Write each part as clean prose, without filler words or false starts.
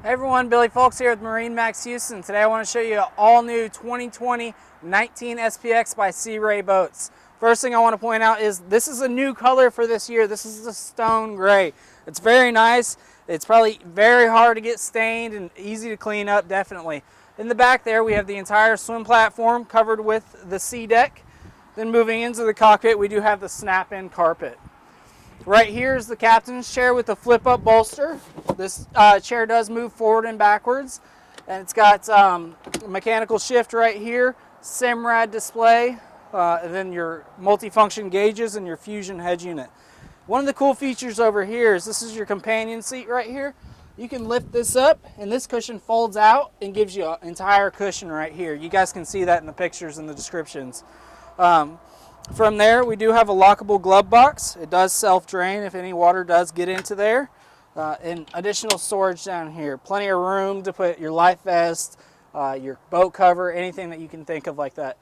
Hey everyone, Billy Folks here with MarineMax Houston. Today I want to show you an all-new 2020 19 SPX by Sea Ray boats. First thing I want to point out is this is a new color for this year. This is the stone gray. It's very nice. It's probably very hard to get stained and easy to clean up, definitely. In the back there we have the entire swim platform covered with the sea deck. Then moving into the cockpit we do have the snap-in carpet. Right here is the captain's chair with the flip-up bolster. This chair does move forward and backwards, and it's got mechanical shift right here, SIMRAD display, and then your multifunction gauges and your fusion head unit. One of the cool features over here is this is your companion seat right here. You can lift this up, and this cushion folds out and gives you an entire cushion right here. You guys can see that in the pictures and the descriptions. From there, we do have a lockable glove box. It does self-drain if any water does get into there. And additional storage down here. Plenty of room to put your life vest, your boat cover, anything that you can think of like that.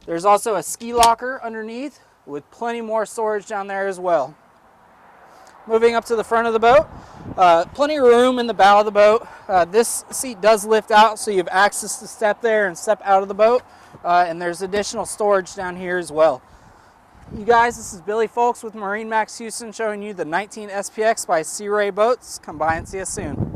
There's also a ski locker underneath with plenty more storage down there as well. Moving up to the front of the boat, plenty of room in the bow of the boat. This seat does lift out, so you have access to step there and step out of the boat. And there's additional storage down here as well. You guys, this is Billy Folks with MarineMax Houston showing you the 19 SPX by Sea Ray boats. Come by and see us soon.